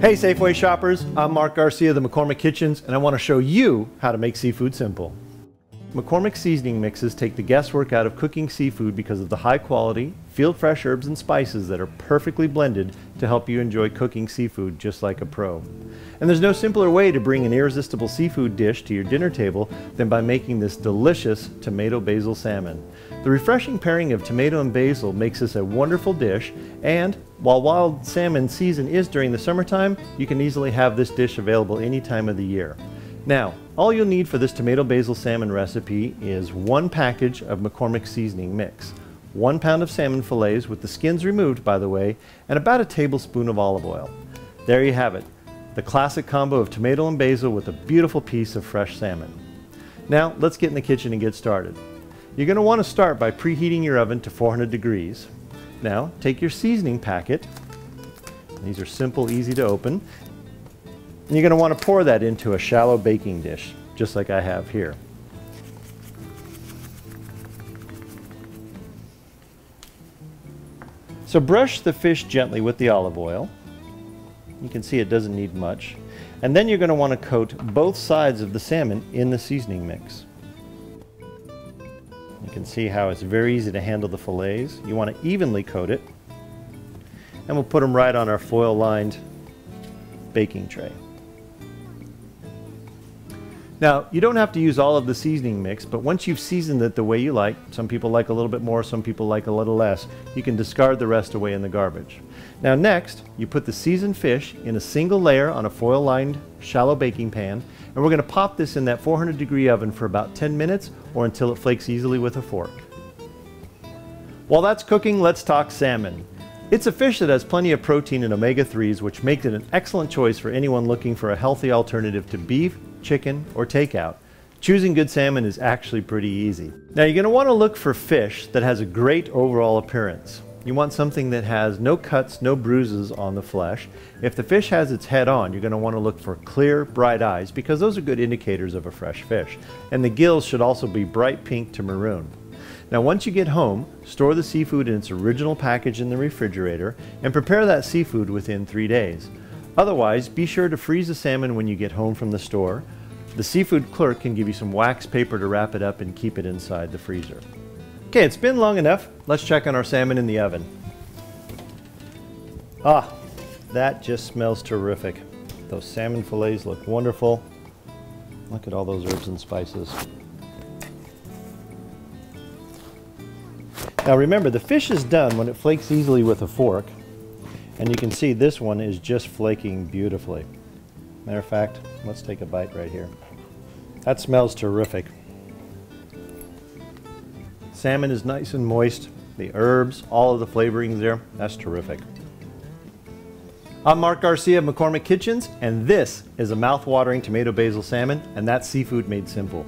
Hey Safeway shoppers, I'm Mark Garcia of the McCormick Kitchens, and I want to show you how to make seafood simple. McCormick seasoning mixes take the guesswork out of cooking seafood because of the high quality, field fresh herbs and spices that are perfectly blended to help you enjoy cooking seafood just like a pro. And there's no simpler way to bring an irresistible seafood dish to your dinner table than by making this delicious tomato basil salmon. The refreshing pairing of tomato and basil makes this a wonderful dish, and while wild salmon season is during the summertime, you can easily have this dish available any time of the year. Now, all you'll need for this tomato basil salmon recipe is 1 package of McCormick seasoning mix, 1 pound of salmon fillets with the skins removed, by the way, and about a tablespoon of olive oil. There you have it, the classic combo of tomato and basil with a beautiful piece of fresh salmon. Now, let's get in the kitchen and get started. You're going to want to start by preheating your oven to 400 degrees. Now, take your seasoning packet. These are simple, easy to open. And you're going to want to pour that into a shallow baking dish, just like I have here. So brush the fish gently with the olive oil. You can see it doesn't need much. And then you're going to want to coat both sides of the salmon in the seasoning mix. You can see how it's very easy to handle the fillets. You want to evenly coat it. And we'll put them right on our foil-lined baking tray. Now, you don't have to use all of the seasoning mix, but once you've seasoned it the way you like, some people like a little bit more, some people like a little less, you can discard the rest away in the garbage. Now next, you put the seasoned fish in a single layer on a foil-lined shallow baking pan, and we're going to pop this in that 400 degree oven for about 10 minutes or until it flakes easily with a fork. While that's cooking, let's talk salmon. It's a fish that has plenty of protein and omega-3s, which makes it an excellent choice for anyone looking for a healthy alternative to beef, chicken, or takeout. Choosing good salmon is actually pretty easy. Now you're going to want to look for fish that has a great overall appearance. You want something that has no cuts, no bruises on the flesh. If the fish has its head on, you're going to want to look for clear, bright eyes because those are good indicators of a fresh fish. And the gills should also be bright pink to maroon. Now once you get home, store the seafood in its original package in the refrigerator and prepare that seafood within 3 days. Otherwise, be sure to freeze the salmon when you get home from the store. The seafood clerk can give you some wax paper to wrap it up and keep it inside the freezer. Okay, it's been long enough. Let's check on our salmon in the oven. Ah, that just smells terrific. Those salmon fillets look wonderful. Look at all those herbs and spices. Now remember, the fish is done when it flakes easily with a fork. And you can see this one is just flaking beautifully. Matter of fact, let's take a bite right here. That smells terrific. Salmon is nice and moist. The herbs, all of the flavorings there, that's terrific. I'm Mark Garcia of McCormick Kitchens, and this is a mouth-watering tomato basil salmon, and that's seafood made simple.